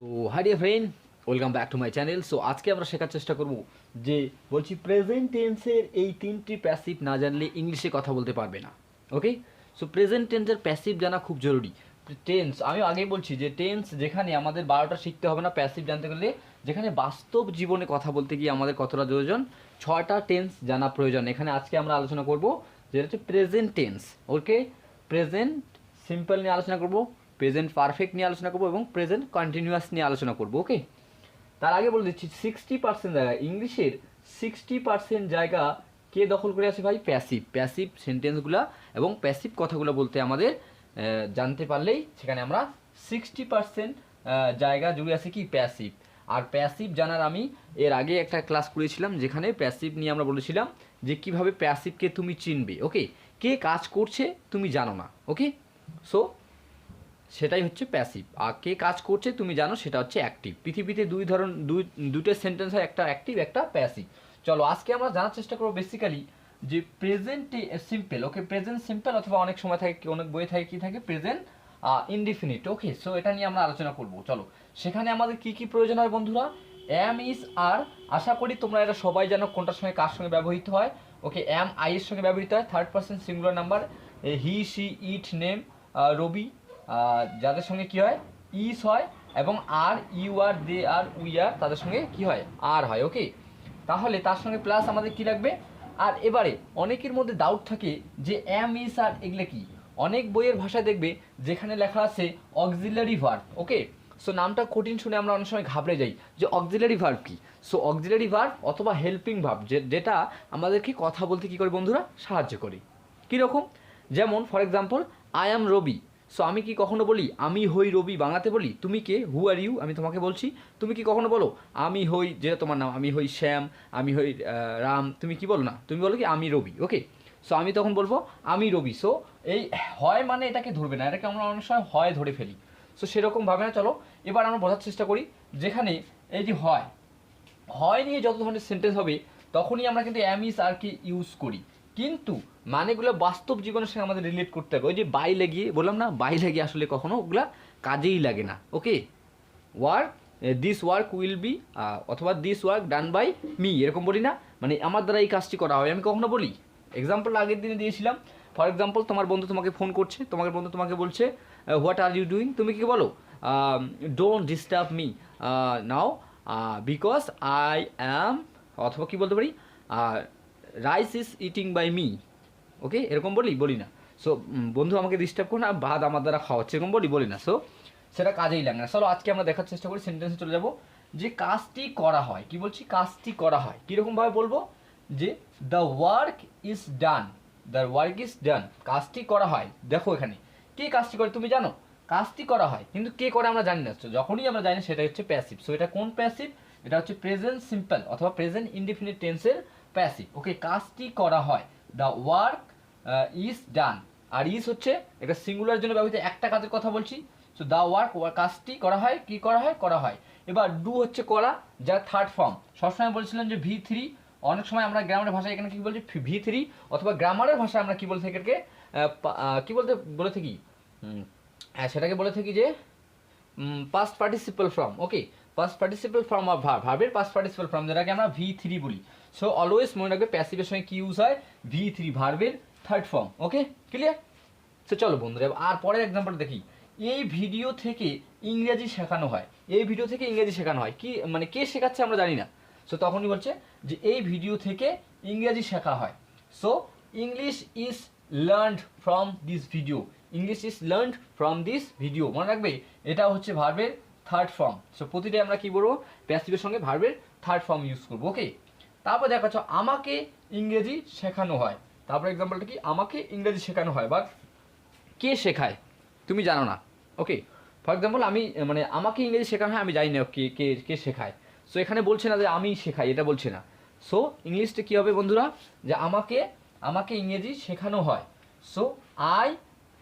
তো high dear friend, welcome back to my channel. So আজকে আমরা শেখার চেষ্টা করব যে বলছি প্রেজেন্ট টেন্সের এই তিনটি প্যাসিভ না জানলে ইংলিশে কথা বলতে পারবে না। ওকে, সো প্রেজেন্ট টেন্সের প্যাসিভ জানা খুব জরুরি। টেন্স আমি আগেই বলছি যে টেন্স যেখানে আমাদের 12টা শিখতে হবে না প্যাসিভ জানতে গেলে, যেখানে বাস্তব জীবনে কথা বলতে গিয়ে আমাদের কতটা প্রয়োজন, 6টা টেন্স জানা প্রয়োজন। এখানে আজকে আমরা আলোচনা করব যেটা হচ্ছে প্রেজেন্ট টেন্স। ওকে, প্রেজেন্ট সিম্পল নিয়ে আলোচনা করব, প্রেজেন্ট পারফেক্ট নিয়ে আলোচনা করবো এবং প্রেজেন্ট কন্টিনিউয়াস নিয়ে আলোচনা করবো। ওকে, তার আগে বলে দিচ্ছি 60% জায়গা, ইংলিশের 60% জায়গা কে দখল করে আছে ভাই? প্যাসিভ। প্যাসিভ সেন্টেন্সগুলো এবং প্যাসিভ কথাগুলো বলতে আমাদের জানতে পারলেই সেখানে আমরা 60% জায়গা জুড়ে আছে কি প্যাসিভ। আর প্যাসিভ জানার আমি এর আগে একটা ক্লাস করেছিলাম যেখানে প্যাসিভ নিয়ে আমরা বলেছিলাম যে কিভাবে প্যাসিভকে তুমি চিনবে। ওকে, কে কাজ করছে তুমি জানো না। ওকে, সো সেটাই হচ্ছে প্যাসিভ। আর কে কাজ করছে তুমি জানো সেটা হচ্ছে অ্যাক্টিভ। পৃথিবীতে দুটো সেন্টেন্স হয়, একটা অ্যাক্টিভ একটা প্যাসিভ। চলো আজকে আমরা জানার চেষ্টা করবো বেসিক্যালি যে প্রেজেন্ট সিম্পল। ওকে, প্রেজেন্ট সিম্পল অথবা অনেক সময় থাকে অনেক বইয়ে থাকে কি থাকে প্রেজেন্ট ইনডিফিনিট। ওকে, সো এটা নিয়ে আমরা আলোচনা করবো। চলো সেখানে আমাদের কি কি প্রয়োজন হয় বন্ধুরা? এম ইজ আর, আশা করি তোমরা এটা সবাই জানো কোনটার সঙ্গে কার সঙ্গে ব্যবহৃত হয়। ওকে, এম আই এর সঙ্গে ব্যবহৃত হয়, third person singular number. He she it name Rabi, যাদের সঙ্গে কি হয় ইস হয়, এবং আর you R they R we are তাদের সঙ্গে কি হয় আর হয়। ওকে, তাহলে তার সঙ্গে প্লাস আমাদের কি লাগবে? আর এবারে অনেকের মধ্যে ডাউট থাকে যে এম ইস আর এগুলো কি। অনেক বইয়ের ভাষায় দেখবে যেখানে লেখা আছে অক্সিলারি ভার্ব। ওকে, সো নামটা কঠিন শুনে আমরা অনেক সময় ঘাবড়ে যাই যে অক্সিলারি ভার্ব কি। সো অক্সিলারি ভার্ব অথবা হেল্পিং ভার্ব যেটা আমাদেরকে কথা বলতে কী করে বন্ধুরা সাহায্য করে। কীরকম? যেমন for example I am Ravi. So আমি কি কখনো বলি আমি হই রবি? বাংলাতে বলি তুমি কে, হু আর ইউ, আমি তোমাকে বলছি। তুমি কি কখনো বলো আমি হই, যেটা তোমার নাম, আমি হই শ্যাম, আমি হই রাম, তুমি কি বলো না? তুমি বলো কি আমি রবি। ওকে, সো আমি তখন বলবো আমি রবি। সো এই হয় মানে এটাকে ধরবে না, এটাকে আমরা অনেক সময় হয় ধরে ফেলি। সো সেরকম ভাবে না। চলো এবার আমরা বোঝার চেষ্টা করি যেখানে এই যে হয়, হয় নিয়ে যত ধরনের সেন্টেন্স হবে তখনই আমরা কিন্তু এম ইস আর কি ইউজ করি, কিন্তু মানেগুলো বাস্তব জীবনের সঙ্গে আমাদের রিলেট করতে হবে। ওই যে বাই লাগিয়ে বললাম না, বাই লাগিয়ে আসলে কখনো ওগুলা কাজেই লাগে না। Okay, work, this work will be, অথবা this work done by me, এরকম বলি না, মানে আমার দ্বারা এই কাজটি করা হবে, আমি কখনো বলি। এক্সাম্পল আগের দিনে দিয়েছিলাম। ফর এক্সাম্পল তোমার বন্ধু তোমাকে ফোন করছে, তোমার বন্ধু তোমাকে বলছে হোয়াট আর ইউ ডুইং, তুমি কি বলো don't disturb me now because I am, অথবা কী বলতে পারি rice is eating by me. Okay, এরকম বলি না। সো বন্ধু আমাকে ডিস্টার্ব করো না, ভাত আমার দ্বারা খাওয়াচ্ছে, এরকম বলি না। সো সেটা কাজেই লাগে না। চলো আজকে আমরা দেখার চেষ্টা করি, সেন্টেন্সে চলে যাব যে কাজটি করা হয়। কি বলছি? কাজটি করা হয়। কীরকমভাবে বলবো? যে the work is done, the work is ডান, কাজটি করা হয়। দেখো এখানে কে কাজটি করে তুমি জানো? কাজটি করা হয়, কিন্তু কে করে আমরা জানি না। তো যখনই আমরা জানি সেটা হচ্ছে প্যাসিভ। সো এটা কোন প্যাসিভ? এটা হচ্ছে প্রেজেন্ট সিম্পল অথবা প্রেজেন্ট ইনডিফিনিট টেন্সের প্যাসিভ। ওকে, কাজটি করা হয়, দ্য ওয়ার্ক ইজ ডান। আর ইজ হচ্ছে এটা সিঙ্গুলার জন্য ব্যবহৃত একটা কাজের কথা বলছি। সো দ্য ওয়ার্ক, কাজটি করা হয়, কি করা হয়? করা হয়। এবার ডু হচ্ছে করা, যার থার্ড ফর্ম। সবসময় বলছিলাম যে V3, অনেক সময় আমরা গ্রামারের ভাষায় এখানে কি বলছি V3, অথবা গ্রামারের ভাষায় আমরা কি বলে থাকি এটাকে কি বলে থাকি সেটাকে বলে থাকি যে past participle form. Okay, past participle form of ভার্বের পাস্ট পার্টিসিপল ফর্ম, যেটাকে আমরা V3 বলি। সো অলওয়েজ মনে রাখবে প্যাসিভের সঙ্গে কি ইউজ হয়? V3, ভার্বের থার্ড ফর্ম। ওকে, ক্লিয়ার? সো চলো বন্ধুরা আর পরের এক্সাম্পল দেখি। এই ভিডিও থেকে ইংরেজি শেখানো হয়, এই ভিডিও থেকে ইংরেজি শেখানো হয়, কি মানে কে শেখাচ্ছে আমরা জানি না। সো তখনই বলছে যে এই ভিডিও থেকে ইংরেজি শেখা হয়। So English is learned from this video, English is learned from this video. মনে রাখবে এটা হচ্ছে ভার্বের থার্ড ফর্ম। সো প্রতিটাই আমরা কি বলবো? প্যাসিভের সঙ্গে ভার্বের থার্ড ফর্ম ইউজ করবো। ওকে, তারপর দেখাচ্ছ আমাকে ইংরেজি শেখানো হয়। তারপর এক্সাম্পলটা কি? আমাকে ইংরেজি শেখানো হয়, বাট কে শেখায় তুমি জানো না। ওকে, ফর এক্সাম্পল আমি মানে আমাকে ইংরেজি শেখানো হয়, আমি জানি না কে কে কে শেখায়। সো এখানে বলছে না যে আমি শেখাই, এটা বলছে না। সো ইংলিশটা কী হবে বন্ধুরা? যে আমাকে ইংরেজি শেখানো হয়। So I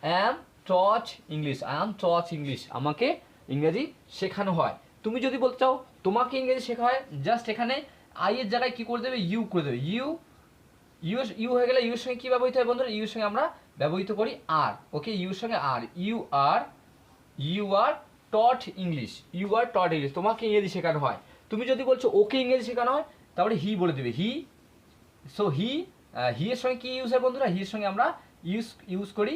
am taught English, I am taught English, আমাকে ইংরেজি শেখানো হয়। তুমি যদি বলতে চাও তোমাকে ইংরেজি শেখা হয়, জাস্ট এখানে আই এর জায়গায় কী করে দেবে? ইউ করে দেবে। ইউ হয়ে গেলে ইউর সঙ্গে কী ব্যবহৃত হয় বন্ধুরা? ইউর সঙ্গে আমরা ব্যবহৃত করি আর। ওকে, ইউর সঙ্গে are, you are taught English, you are taught English, তোমাকে ইংরেজি শেখানো হয়। তুমি যদি বলছো ওকে ইংরেজি শেখানো হয়, তারপরে হি বলে দেবে, হি। সো হি, হি এর সঙ্গে কি ইউজ হয় বন্ধুরা, হি এর সঙ্গে আমরা ইউজ করি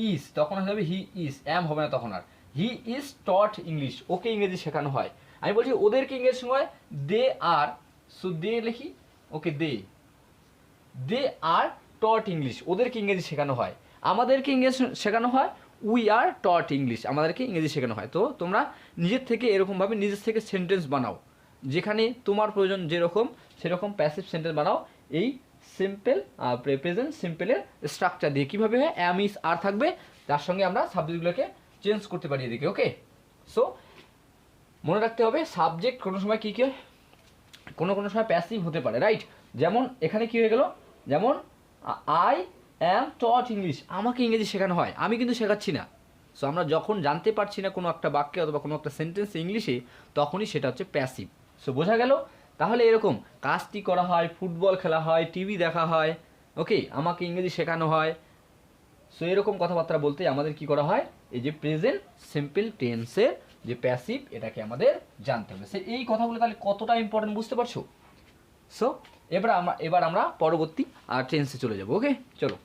ইজ, তখন হয়ে যাবে হি ইজ, অ্যাম হবে না তখন আর। হি ইজ টট ইংলিশ, ওকে ইংরেজি শেখানো হয়। আমি বলছি ওদেরকে ইংরেজি শেখানো হয়, দে আর, সো দে লিখি, ওকে দে আর টট ইংলিশ, ওদেরকে ইংরেজি শেখানো হয়। আমাদেরকে ইংরেজি শেখানো হয়, উই আর টট ইংলিশ, আমাদেরকে ইংরেজি শেখানো হয়। তো তোমরা নিজের থেকে এরকমভাবে নিজের থেকে সেন্টেন্স বানাও, যেখানে তোমার প্রয়োজন যেরকম সেরকম প্যাসিভ সেন্টেন্স বানাও এই সিম্পল প্রেজেন্ট সিম্পলের স্ট্রাকচার দিয়ে। কীভাবে হয়, অ্যাম ইজ আর থাকবে, তার সঙ্গে আমরা সাবজেক্টগুলোকে চেঞ্জ করতে পারি এদিকে। ওকে, সো মনে রাখতে হবে সাবজেক্ট কোনো সময় কী কী হয়, কোনো সময় প্যাসিভ হতে পারে, রাইট। যেমন এখানে কী হয়ে গেল, যেমন আই অ্যাম টট ইংলিশ, আমাকে ইংরেজি শেখানো হয়, আমি কিন্তু শেখাচ্ছি না। সো আমরা যখন জানতে পারছি না কোনো একটা বাক্যে অথবা কোনো একটা সেন্টেন্স ইংলিশে, তখনই সেটা হচ্ছে প্যাসিভ। সো বোঝা গেল। তাহলে এরকম কাজটি করা হয়, ফুটবল খেলা হয়, টিভি দেখা হয়, ওকে, আমাকে ইংরেজি শেখানো হয়। সো এরকম কথাবার্তা বলতে আমাদের কি করা হয়, এই যে প্রেজেন্ট সিম্পল টেন্সের যে প্যাসিভ, এটাকে আমাদের জানতে হবে। সে এই কথাগুলো তাহলে কতটা ইম্পর্টেন্ট বুঝতে পারছো। সো এবার আমরা পরবর্তী টেন্সে চলে যাব। ওকে, চলো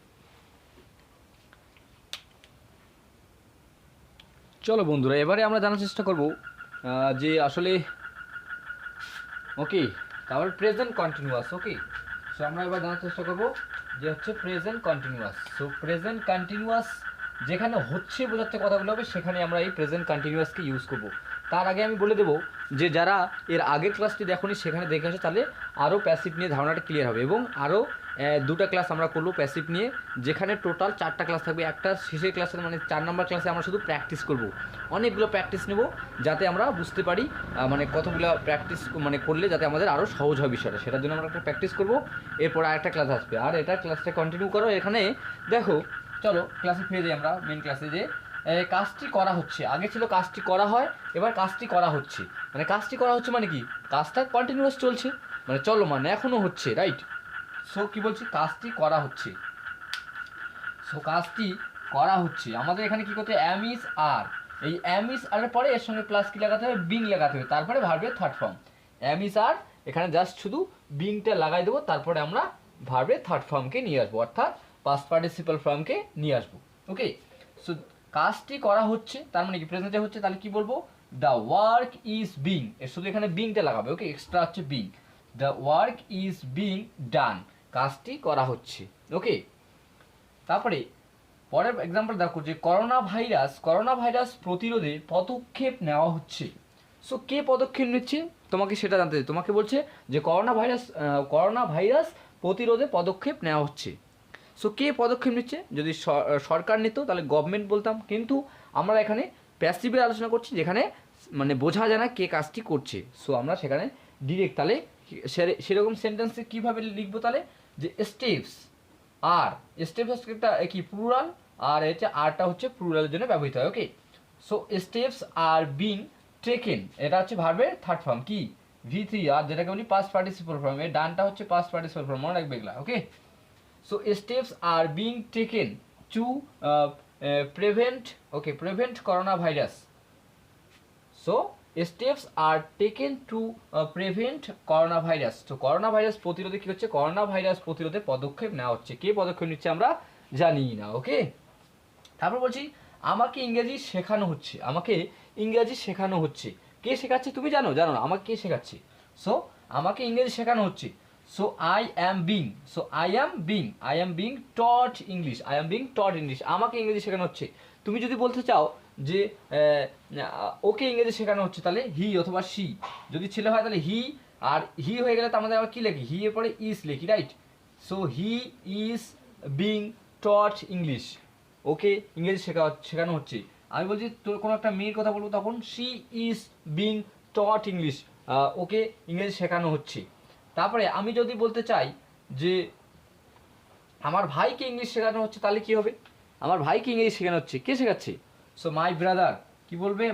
বন্ধুরা, এবারে আমরা জানার চেষ্টা করব যে আসলে ওকে, তারপর প্রেজেন্ট কন্টিনিউয়াস। ওকে, সো আমরা এবার জানার চেষ্টা করব যে হচ্ছে present continuous. So present continuous যেখানে হচ্ছে বোঝাতে কথাগুলো হবে, সেখানে আমরা এই প্রেজেন্ট কন্টিনিউয়াসকে ইউজ করব। তার আগে আমি বলে দেবো যে যারা এর আগের ক্লাসটি দেখোনি সেখানে দেখে আসে, তাহলে আরও প্যাসিভ নিয়ে ধারণাটা ক্লিয়ার হবে। এবং আরও দুটা ক্লাস আমরা করবো প্যাসিভ নিয়ে, যেখানে টোটাল 4টা ক্লাস থাকবে। একটা শেষের ক্লাসে মানে 4 নম্বর ক্লাসে আমরা শুধু প্র্যাকটিস করব, অনেকগুলো প্র্যাকটিস নেব, যাতে আমরা বুঝতে পারি মানে কতগুলো প্র্যাকটিস মানে করলে যাতে আমাদের আরও সহজ হয় বিষয়টা, সেটার জন্য আমরা একটা প্র্যাকটিস করব। এরপর আরেকটা ক্লাস আসবে, আর এটা ক্লাসটা কন্টিনিউ করো। এখানে দেখো, চলো ক্লাসে ফিরে যাই আমরা মেন ক্লাসে। যে কাজটি করা হচ্ছে, আগে ছিল কাজটি করা হয়, এবার কাজটি করা হচ্ছে। মানে কাজটি করা হচ্ছে মানে কি, কাজটা কন্টিনিউয়াস চলছে, মানে চলো মানে এখনও হচ্ছে, রাইট। সো কি বলছি, কাজটি করা হচ্ছে। সো কাজটি করা হচ্ছে, আমাদের এখানে কি করতে, অ্যাম ইজ আর, এই অ্যাম ইজ আর পরে এর সঙ্গে প্লাস কি লাগাতে হবে, বিং লাগাতে হবে, তারপরে ভার্বের থার্ড ফর্ম। অ্যাম ইজ আর, এখানে জাস্ট শুধু বিংটা লাগাই দেবো, তারপরে আমরা ভার্বের থার্ড ফর্মকে নিয়ে আসবো, অর্থাৎ পাস্ট পার্টিসিপাল ফর্মকে নিয়ে আসবো। ওকে, সো কাজটি করা হচ্ছে, তার মানে কি প্রেজেন্টে হচ্ছে, তাহলে কি বলবো, দ্য ওয়ার্ক ইজ বিং, এর শুধু এখানে বিংটা লাগাবে। ওকে, এক্সট্রা হচ্ছে being, the work is being done, কাজটি করা হচ্ছে। ওকে, তারপরে পরের এক্সাম্পল দেখো, যে করোনা ভাইরাস প্রতিরোধে পদক্ষেপ নেওয়া হচ্ছে। সো কে পদক্ষেপ নিচ্ছে তোমাকে সেটা জানতে হবে। তোমাকে বলছে যে করোনা ভাইরাস প্রতিরোধে পদক্ষেপ নেওয়া হচ্ছে। সো কে পদক্ষেপ নিচ্ছে, যদি সরকার নিত তাহলে গভর্নমেন্ট বলতাম, কিন্তু আমরা এখানে প্যাসিভের আলোচনা করছি, যেখানে মানে বোঝা যায় না কে কাজটি করছে। সো আমরা সেখানে ডিরেক্ট তাহলে সেরকম সেন্টেন্সে কীভাবে লিখবো, তাহলে যে স্টেপস আর, স্টেপস হচ্ছে কি প্লুরাল, আর হচ্ছে আরটা হচ্ছে প্লুরালের জন্য ব্যবহৃত হয়। Okay, so steps are being taken, এটা হচ্ছে ভার্বের থার্ড ফর্ম কি V3, আর যেটাকে বলি পাস্ট পার্টিসিপল ফর্ম, এর ডানটা হচ্ছে পাস্ট পার্টিসিপল ফর্ম, মনে রাখবে এগুলা। Okay, so steps are being taken to prevent corona virus. So steps are taken to prevent corona virus. তো করোনা ভাইরাস প্রতিরোধে কী হচ্ছে, করোনা ভাইরাস প্রতিরোধে পদক্ষেপ নেওয়া হচ্ছে। কে পদক্ষেপ নিচ্ছে আমরা জানি না। ওকে, তারপর বলছি আমাকে ইংরেজি শেখানো হচ্ছে। কে শেখাচ্ছে তুমি জানো না, আমাকে কে শেখাচ্ছে। সো আমাকে ইংরেজি শেখানো হচ্ছে। So I am being taught English, আমাকে ইংরেজি শেখানো হচ্ছে। তুমি যদি বলতে চাও যে ওকে ইংরেজি শেখানো হচ্ছে, তাহলে হি অথবা সি, যদি ছেলে হয় তাহলে হি, আর হি হয়ে গেলে তো আমাদের আবার কী লিখি, হি এর পরে ইজ লিখি, right. So he is being taught English, ওকে ইংরেজি শেখানো হচ্ছে। আমি বলছি তোর কোনো একটা মেয়ের কথা বলবো, তখন she is being taught English, ওকে ইংরেজি শেখানো হচ্ছে। তারপরে আমি যদি বলতে চাই যে আমার ভাইকে ইংলিশ শেখানো হচ্ছে, তাহলে কি হবে, আমার ভাইকে ইংরেজি শেখানো হচ্ছে, কে শেখাচ্ছে। সো মাই ব্রাদার, কি বলবে,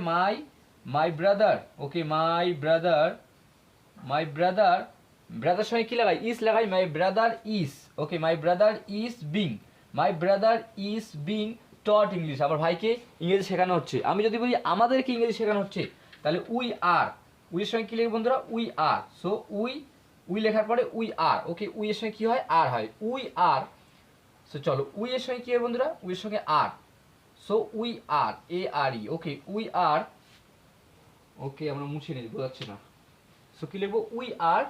my brother. Okay, my brother সঙ্গে কি লাগাই, ইজ লাগাই, my brother is. Okay, my brother is being taught English, আমার ভাইকে ইংরেজি শেখানো হচ্ছে। আমি যদি বলি আমাদেরকে ইংরেজি শেখানো হচ্ছে, তাহলে উই আর, উই এর সঙ্গে কী লিখবে বন্ধুরা, উই আর। সো উই লেখার পরে উই আর, ওকে, উই এর সঙ্গে কী হয়, আর হয়, উই আর। সো চলো, উই এর সঙ্গে কী হয় বন্ধুরা, উই এর সঙ্গে are. So we are, A R E, okay, we are, okay, আমরা মুছে নিই, বোঝাচ্ছি না। সো কী লিখবো, উই আর।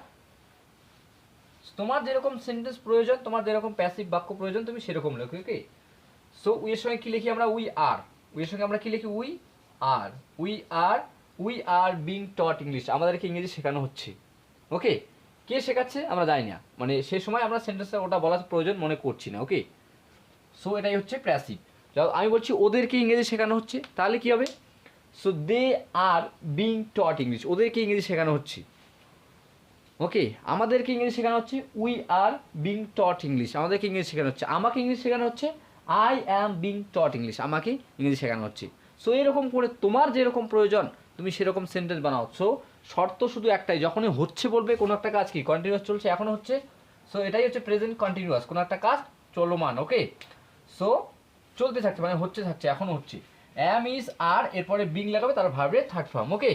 তোমার যেরকম সেন্টেন্স প্রয়োজন, তোমার যেরকম প্যাসিভ বাক্য প্রয়োজন, তুমি সেরকম লেখো, ওকে। সো উই এর সঙ্গে কী লিখি আমরা, উই আর, উই এর সঙ্গে আমরা কী লিখি, we are, we are, we are being taught English, আমাদেরকে ইংরেজি শেখানো হচ্ছে, ওকে। কে শেখাচ্ছে আমরা জানি না, মানে সে সময় আমরা সেন্টেন্সটা ওটা বলার প্রয়োজন মনে করছি না, ওকে। সো এটাই হচ্ছে প্যাসিভ। আমি বলছি ওদেরকে ইংরেজি শেখানো হচ্ছে, তাহলে কী হবে, so they are being taught English, ওদেরকে ইংরেজি শেখানো হচ্ছে, ওকে। আমাদেরকে ইংরেজি শেখানো হচ্ছে, we are being taught English, আমাদেরকে ইংরেজি শেখানো হচ্ছে। আমাকে ইংরেজি শেখানো হচ্ছে, I am being taught English, আমাকে ইংরেজি শেখানো হচ্ছে। সো এরকম করে তোমার যেরকম প্রয়োজন তুমি সেরকম সেন্টেন্স বানাও। সো শর্ত শুধু একটাই, যখনই হচ্ছে বলবে কোনো একটা কাজ কি কন্টিনিউয়াস চলছে, এখনও হচ্ছে, সো এটাই হচ্ছে প্রেজেন্ট কন্টিনিউয়াস, কোনো একটা কাজ চলমান, ওকে। সো চলতে থাকছে মানে হচ্ছে থাকছে, এখনও হচ্ছে। অ্যাম ইজ আর, এরপরে বিং লাগাবে, তার ভার্বের থার্ড ফর্ম, ওকে।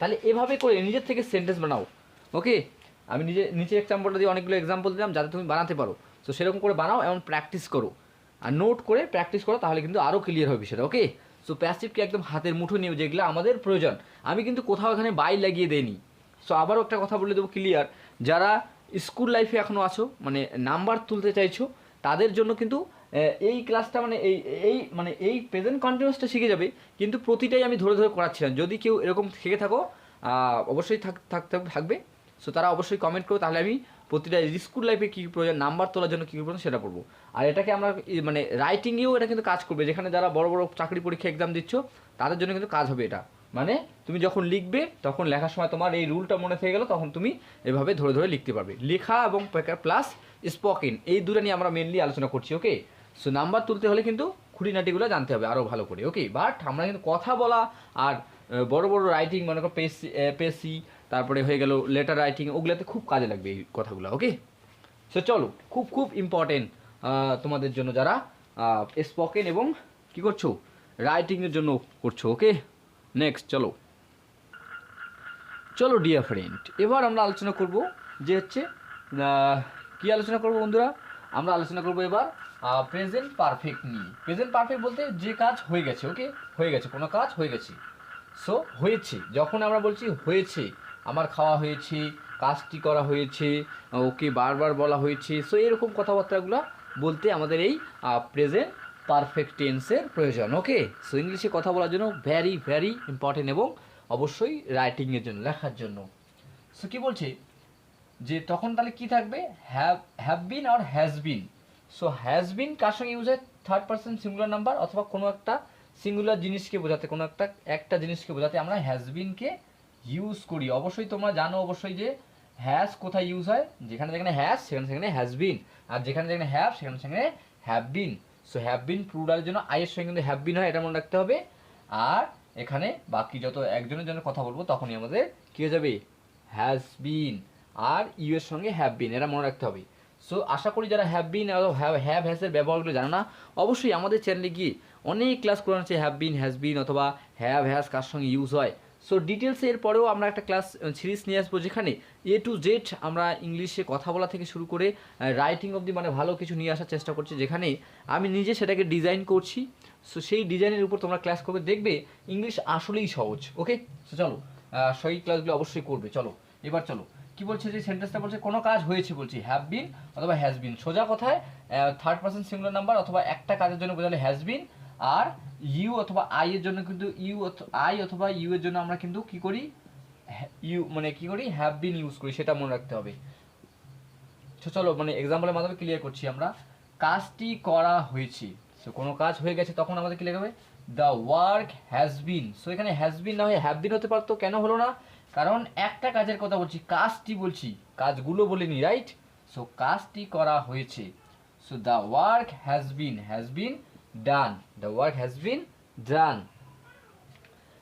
তাহলে এভাবে করে নিজের থেকে সেন্টেন্স বানাও, ওকে। আমি নিচে এক্সাম্পলটা দিয়ে অনেকগুলো এক্সাম্পল দিলাম যাতে তুমি বানাতে পারো। সো সেরকম করে বানাও, এমন প্র্যাকটিস করো, আর নোট করে প্র্যাকটিস করো, তাহলে কিন্তু আরও ক্লিয়ার হবে সেটা, ওকে। সো প্যাসিভকে একদম হাতের মুঠো নিয়ে, যেগুলো আমাদের প্রয়োজন, আমি কিন্তু কোথাও এখানে বাই লাগিয়ে দেইনি। সো আবারও একটা কথা বলে দেবো ক্লিয়ার, যারা স্কুল লাইফে এখনও আছো, মানে নাম্বার তুলতে চাইছো, তাদের জন্য কিন্তু এই ক্লাসটা মানে এই প্রেজেন্ট কন্টিনিউয়াসটা শিখে যাবে, কিন্তু প্রতিটাই আমি ধরে ধরে করাচ্ছিলাম। যদি কেউ এরকম থেকে থাকো, অবশ্যই থাকবে। সো তারা অবশ্যই কমেন্ট করো, তাহলে আমি প্রতিটা স্কুল লাইফে কী প্রয়োজন, নাম্বার তোলার জন্য কী প্রয়োজন সেটা পড়বো। আর এটাকে আমরা মানে রাইটিংয়েও এটা কিন্তু কাজ করবে, যেখানে যারা বড় বড় চাকরি পরীক্ষা এক্সাম দিচ্ছ তাদের জন্য কিন্তু কাজ হবে এটা। মানে তুমি যখন লিখবে তখন লেখার সময় তোমার এই রুলটা মনে থেকে গেল, তখন তুমি এভাবে ধরে ধরে লিখতে পারবে। লেখা এবং প্লাস স্পোকেন, এই দুটো নিয়ে আমরা মেনলি আলোচনা করছি, ওকে। সো নাম্বার তুলতে হলে কিন্তু খুঁটিনাটিগুলো জানতে হবে আরও ভালো করে, ওকে। বাট আমরা কিন্তু কথা বলা আর বড় বড় রাইটিং, মনে করো পেসি, তারপরে হয়ে গেল লেটার রাইটিং, ওগুলোতে খুব কাজে লাগবে এই কথাগুলো, ওকে। সো চলো, খুব খুব ইম্পর্টেন্ট তোমাদের জন্য যারা স্পোকেন এবং কী করছো, রাইটিংয়ের জন্য করছো, ওকে। নেক্সট চলো ডিয়ার ফ্রেন্ড, এবার আমরা আলোচনা করব যে হচ্ছে কী আলোচনা করব বন্ধুরা, আমরা আলোচনা করব এবার প্রেজেন্ট পারফেক্ট নিয়ে। প্রেজেন্ট পারফেক্ট বলতে যে কাজ হয়ে গেছে, ওকে, হয়ে গেছে, কোনো কাজ হয়ে গেছে। সো হয়েছে, যখন আমরা বলছি হয়েছে, আমার খাওয়া হয়েছে, কাজটি করা হয়েছে, ওকে, বারবার বলা হয়েছে, সো এরকম কথাবার্তাগুলো বলতে আমাদের এই প্রেজেন্ট পারফেক্ট টেন্সের প্রয়োজন, ওকে। সো ইংলিশে কথা বলার জন্য ভ্যারি ভ্যারি ইম্পর্টেন্ট, এবং অবশ্যই রাইটিংয়ের জন্য, লেখার জন্য। সো কী বলছে যে তখন তাহলে কী থাকবে, হ্যাভ বিন আর has been. So has been কার সঙ্গে ইউজ হয়, থার্ড পারসন সিঙ্গুলার নাম্বার অথবা কোনো একটা সিঙ্গুলার জিনিসকে বোঝাতে, কোনো একটা জিনিসকে বোঝাতে আমরা হ্যাজ বিনকে ইউজ করি। অবশ্যই তোমরা জানো অবশ্যই যে হ্যাজ কোথায় ইউজ হয়, যেখানে যেখানে হ্যাজ সেখানে হ্যাজ বিন, আর যেখানে যেখানে হ্যাভ সেখানে have been. So have been প্লুরালের জন্য আইয়ের সঙ্গে কিন্তু হ্যাভ বিন হয়, এটা মনে রাখতে হবে। আর এখানে বাকি যত একজনের জন্য কথা বলবো তখনই আমাদের কী হয়ে যাবে, হ্যাজ বিন, আর ইউ এর সঙ্গে হ্যাভ বিন, এটা মনে রাখতে হবে। সো আশা করি যারা হ্যাভ বিন হ্যাভ হ্যাজের ব্যবহারগুলো জানো না, অবশ্যই আমাদের চ্যানেলে গিয়ে অনেক ক্লাস করানো হচ্ছে হ্যাভ বিন, হ্যাজ বিন অথবা হ্যাভ হ্যাজ কার সঙ্গে ইউজ হয়। সো ডিটেলসে এরপরেও আমরা একটা ক্লাস সিরিজ নিয়ে আসবো, যেখানে এ টু জেড আমরা ইংলিশে কথা বলা থেকে শুরু করে রাইটিং অবধি মানে ভালো কিছু নিয়ে আসার চেষ্টা করছি, যেখানে আমি নিজে সেটাকে ডিজাইন করছি। সো সেই ডিজাইনের উপর তোমরা ক্লাস করবে, দেখবে ইংলিশ আসলেই সহজ, ওকে। সো চলো সেই ক্লাসগুলো অবশ্যই করবে। চলো এবার চলো কি বলছে, যে সেন্টেন্সটা বলছে কোনো কাজ হয়েছে, বলছি হ্যাভ বিন অথবা হ্যাজ বিন, সোজা কথায় থার্ড পারসন সিঙ্গুলার নাম্বার অথবা একটা কাজের জন্য বোঝালে হ্যাজ বিন, আর ইউ অথবা আই এর জন্য কিন্তু আই অথবা ইউ এর জন্য আমরা কিন্তু কি করি, হ্যাভ বিন ইউজ করি, সেটা মনে রাখতে হবে। চলো মানে এক্সাম্পলের মাধ্যমে ক্লিয়ার করছি আমরা। কাজটি করা হয়েছে, সো কোনো কাজ হয়ে গেছে, তখন আমাদের কি লিখতে হবে, the work has been. So এখানে হ্যাজ বিন না হয়ে হ্যাভ বিন হতে পারতো, কেন হলো না, কারণ একটা কাজের কথা বলছি, কাজটি বলছি, কাজগুলো বলিনি, রাইট। সো কাজটি করা হয়েছে, so the work has been done, the work has been done,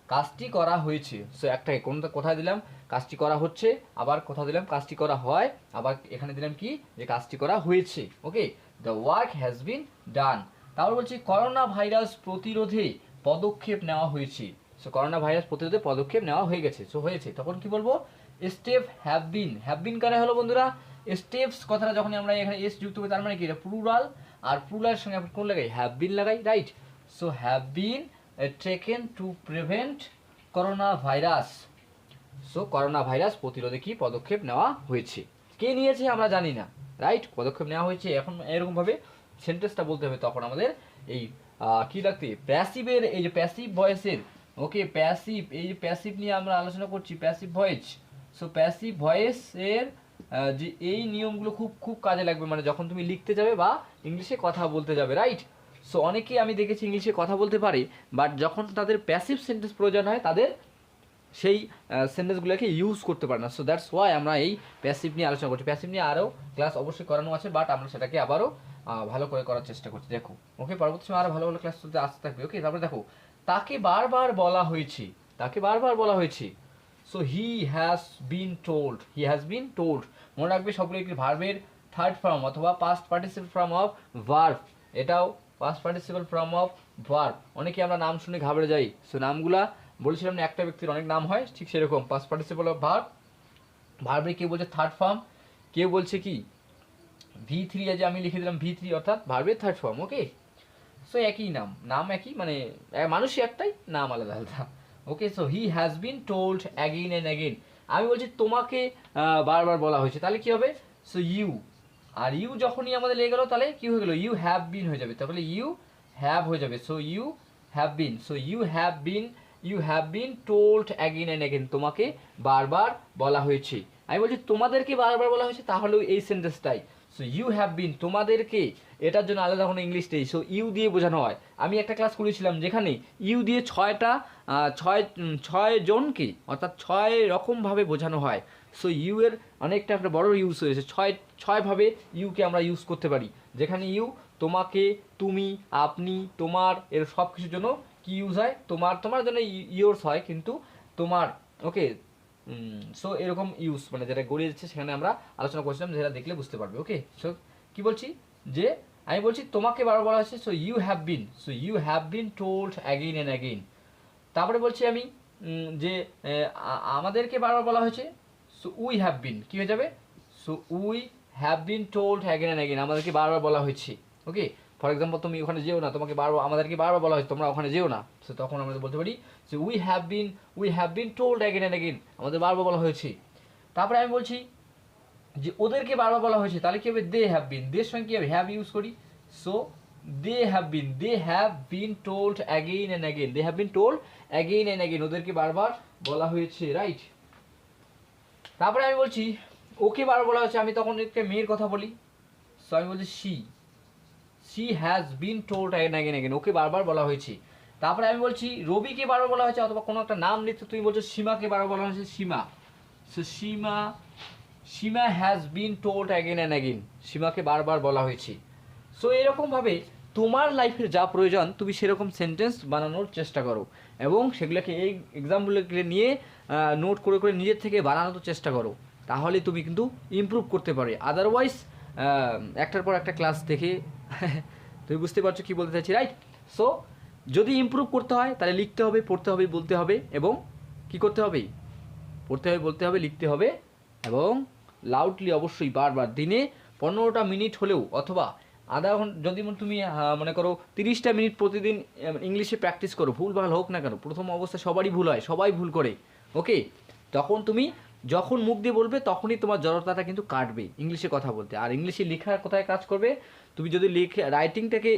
কাজটি করা হয়েছে। সো একটাই কোথায় দিলাম, কাজটি করা হচ্ছে, আবার কোথাও দিলাম কাজটি করা হয়, আবার এখানে দিলাম কি, যে কাজটি করা হয়েছে, ওকে। দ্য ওয়ার্ক হ্যাজ বিন ডান। তারপর বলছি করোনা ভাইরাস প্রতিরোধে পদক্ষেপ নেওয়া হয়েছে। সো করোনা ভাইরাস প্রতিরোধে পদক্ষেপ নেওয়া হয়ে গেছে, সো হয়েছে, তখন কি বলবো স্টেপ হ্যাভ বিন কারে হলো বন্ধুরা স্টেপস কথাটা যখন আমরা এখানে এস যুক্ত করি তার মানে কি এটা প্লুরাল, আর প্লুরালের সঙ্গে আমরা কোন লাগাই হ্যাভ বিন লাগাই, right. So have been taken to prevent corona virus. So corona virus প্রতিরোধে কি পদক্ষেপ নেওয়া হয়েছে, কে নিয়েছে আমরা জানি না, রাইট, পদক্ষেপ নেওয়া হয়েছে। এখন এরকমভাবে সেন্টেন্সটা বলতে হবে, তখন আমাদের এই কি লাগতে প্যাসিভের এই যে প্যাসিভ ভয়েসের, ওকে প্যাসিভ, এই যে প্যাসিভ নিয়ে আমরা আলোচনা করছি প্যাসিভ ভয়েস। সো প্যাসিভ ভয়েসের যে এই নিয়মগুলো খুব খুব কাজে লাগবে, মানে যখন তুমি লিখতে যাবে বা ইংলিশে কথা বলতে যাবে, রাইট। সো অনেকেই আমি দেখেছি ইংলিশে কথা বলতে পারে, বাট যখন তাদের প্যাসিভ সেন্টেন্স প্রয়োজন হয় তাদের সেই সেন্টেন্সগুলোকে ইউজ করতে পারে না। সো দ্যাটস ওয়াই আমরা এই প্যাসিভ নিয়ে আলোচনা করছি। প্যাসিভ নিয়ে আরও ক্লাস অবশ্যই করানো আছে, বাট আমরা সেটাকে আবারও ভালো করে করার চেষ্টা করছি। দেখো ওকে, পরবর্তী সময় আরও ভালো ভালো ক্লাস চলতে আসতে থাকবে। ওকে, তারপরে দেখো তাকে বারবার বলা হয়েছে, তাকে বারবার বলা হয়েছে। So he has been told, মনে রাখবে সবগুলো একটি ভার্বের থার্ড ফর্ম অথবা past participle form of verb, এটাও past participle form of verb. অনেকে আমরা নাম শুনে ঘাবড়ে যাই। সো নামগুলা বলেছিলাম না একটা ব্যক্তির অনেক নাম হয়, ঠিক সেরকম পাস্ট পার্টিসিপল অফ ভার্ব, ভার্বে কেউ বলছে থার্ড ফর্ম, কেউ বলছে কি V3, যে আমি লিখে দিলাম V3 অর্থাৎ ভার্বের থার্ড ফর্ম। ওকে, সো একই নাম একই, মানে মানুষই একটাই, নাম আলাদা আলাদা। Okay, so he has been told again and again. আমি বলছি তোমাকে বারবার বলা হয়েছে, তাহলে কি হবে সো ইউ, আর ইউ যখনই আমাদের লেগে গেলো তাহলে কি হয়ে গেলো ইউ হ্যাভ বিন হয়ে যাবে, তাহলে ইউ হ্যাভ হয়ে যাবে। So you have been, so you have been told again and again, তোমাকে বারবার বলা হয়েছে। আমি বলছি তোমাদেরকে বারবার বলা হয়েছে, তাহলেও এই সেন্টেন্সটাই। সো ইউ হ্যাভ বিন, তোমাদেরকে, এটার জন্য আলাদা কোনো ইংলিশ নেই। সো ইউ দিয়ে বোঝানো হয়। আমি একটা ক্লাস করেছিলাম যেখানে ইউ দিয়ে ছয় জনকে অর্থাৎ 6 রকমভাবে বোঝানো হয়। সো ইউ এর অনেকটা একটা বড় ইউজ হয়েছে, ছয়ভাবে ইউকে আমরা ইউজ করতে পারি, যেখানে ইউ তোমাকে, তুমি, আপনি, তোমার, এর সব কিছুর জন্য কি ইউজ হয়, তোমার জন্য ইয়োর্স হয়, কিন্তু তোমার, ওকে। সো এরকম ইউজ মানে যেটা গড়িয়ে যাচ্ছে সেখানে আমরা আলোচনা করছিলাম, যেটা দেখলে বুঝতে পারবে। ওকে, সো কি বলছি যে আমি বলছি তোমাকে বারবার বলা হয়েছে, so you have been told again and again. তারপরে বলছি আমি যে আমাদেরকে বারবার বলা হয়েছে, সো উই হ্যাভ বিন, কি হয়ে যাবে so we have been told again and again, আমাদেরকে বারবার বলা হয়েছে। ওকে, ফর এক্সাম্পল তুমি ওখানে যেও না, তোমাকে আমাদেরকে বারবার বলা হয়েছে তোমরা ওখানে যেও না, সো তখন আমরা বলতে পারি যে we have been told again and again, আমাদের বারবার বলা হয়েছে। তারপরে আমি বলছি যে ওদেরকে বারবার বলা হয়েছে, তাহলে কি হবে দে হ্যাভ বিন, দের সঙ্গে কি হবে হ্যাভ ইউজ করি। So they have been told again and again, ওদেরকে বারবার বলা হয়েছে, রাইট। তারপরে আমি বলছি ওকে বারবার বলা হয়েছে, আমি তখন একটা মেয়ের কথা বলি, সো আমি বলছি she has been told again, ওকে বারবার বলা হয়েছে। তারপরে আমি বলছি রবিকে বারবার বলা হয়েছে, অথবা কোনো একটা নাম নিতে তুমি বলছো সীমাকে বারবার বলা হয়েছে, so Seema has been told again and again, সীমাকে বারবার বলা হয়েছে। সো এরকমভাবে তোমার লাইফের যা প্রয়োজন তুমি সেরকম সেন্টেন্স বানানোর চেষ্টা করো, এবং সেগুলোকে এই এক্সাম্পলগুলো নিয়ে নোট করে করে নিজের থেকে বানানোর চেষ্টা করো, তাহলে তুমি কিন্তু ইমপ্রুভ করতে পারবে। আদারওয়াইজ একটার পর একটা ক্লাস দেখে তুমি বুঝতে পারছো কী বলতে চাইছি, রাইট। সো যদি ইমপ্রুভ করতে হয় তাহলে লিখতে হবে, পড়তে হবে, বলতে হবে, এবং কি করতে হবে পড়তে হবে, বলতে হবে, লিখতে হবে, এবং লাউডলি অবশ্যই বারবার দিনে 15টা মিনিট হলেও, অথবা আধা ঘন্টা, যদি তুমি মনে করো 30টা মিনিট প্রতিদিন ইংলিশে প্র্যাকটিস করো, ভুলভাল হোক না কেন, প্রথম অবস্থায় সবারই ভুল হয়, সবাই ভুল করে। ওকে, তখন তুমি যখন মুখ দিয়ে বলবে তখনই তোমার জড়তাটা কিন্তু কাটবে ইংলিশে কথা বলতে। আর ইংলিশে লেখার কোথায় কাজ করবে, তুমি যদি রাইটিংটাকে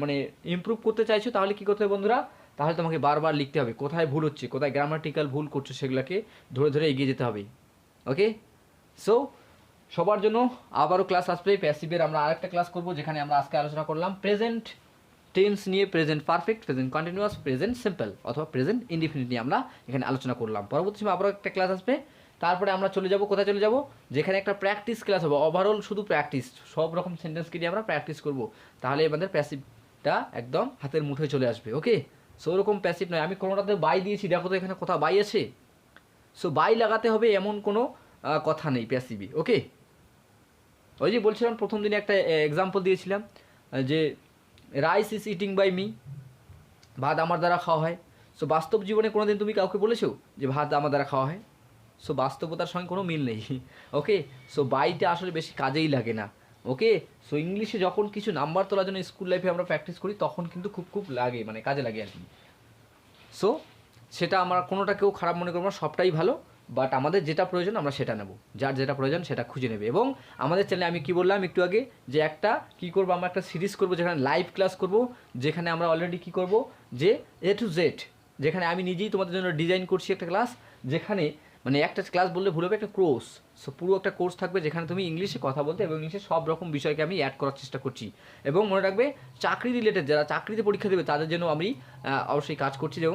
মানে ইমপ্রুভ করতে চাইছো তাহলে কী করতে হবে বন্ধুরা, তাহলে তোমাকে বারবার লিখতে হবে কোথায় ভুল হচ্ছে, কোথায় গ্রামাটিক্যাল ভুল করছো, সেগুলোকে ধরে ধরে এগিয়ে যেতে হবে। ওকে, সো সবার জন্য আবারও ক্লাস আসবে প্যাসিভের, আমরা আরেকটা ক্লাস করব যেখানে আমরা আজকে আলোচনা করলাম প্রেজেন্ট টেন্স নিয়ে, present perfect, present continuous, present simple অথবা প্রেজেন্ট ইনডিফিনিট নিয়ে আমরা এখানে আলোচনা করলাম। পরবর্তী সময় আবারও একটা ক্লাস আসবে, তারপরে আমরা চলে যাব কোথায় চলে যাব, যেখানে একটা প্র্যাকটিস ক্লাস হবে, ওভারঅল শুধু প্র্যাকটিস, সব রকম সেন্টেন্সকে নিয়ে আমরা প্র্যাকটিস করব, তাহলে আমাদের প্যাসিভটা একদম হাতের মুঠোয় চলে আসবে। ওকে, সো ওরকম প্যাসিভ নয়, আমি কোনোটাতে বাই দিয়েছি, দেখো তো এখানে কোথাও বাই আছে, সো বাই লাগাতে হবে এমন কোনো কথা নেই প্যাসিভে। ওকে, ওই যে বলছিলাম প্রথম দিনে একটা এক্সাম্পল দিয়েছিলাম যে rice is eating by me, ভাত আমার দ্বারা খাওয়া হয়। সো বাস্তব জীবনে কোনো দিন তুমি কাউকে বলেছো যে ভাত আমার দ্বারা খাওয়া হয়? সো বাস্তবতার সঙ্গে কোনো মিল নেই। ওকে, সো বাইটা আসলে বেশি কাজেই লাগে না। ওকে, সো ইংলিশে যখন কিছু নাম্বার তোলার জন্য স্কুল লাইফে আমরা প্র্যাকটিস করি তখন কিন্তু খুব খুব লাগে, মানে কাজে লাগে আর কি। সো সেটা আমরা কোনোটা কেউ খারাপ মনে করবো না, সবটাই ভালো, বাট আমাদের যেটা প্রয়োজন আমরা সেটা নেব, যার যেটা প্রয়োজন সেটা খুঁজে নেবে। এবং আমাদের চ্যানেলে আমি কি বললাম একটু আগে, যে একটা কী করবো, আমরা একটা সিরিজ করবো যেখানে লাইভ ক্লাস করব, যেখানে আমরা অলরেডি কী করব, যে A to Z, যেখানে আমি নিজেই তোমাদের জন্য ডিজাইন করছি একটা ক্লাস, যেখানে মানে একটা ক্লাস বললে ভুল হবে, একটা কোর্স। সো পুরো একটা কোর্স থাকবে যেখানে তুমি ইংলিশে কথা বলতে এবং ইংলিশে সব রকম বিষয়কে আমি অ্যাড করার চেষ্টা করছি। এবং মনে রাখবে চাকরি রিলেটেড যারা চাকরিতে পরীক্ষা দেবে তাদের জন্য আমি অবশ্যই কাজ করছি। এবং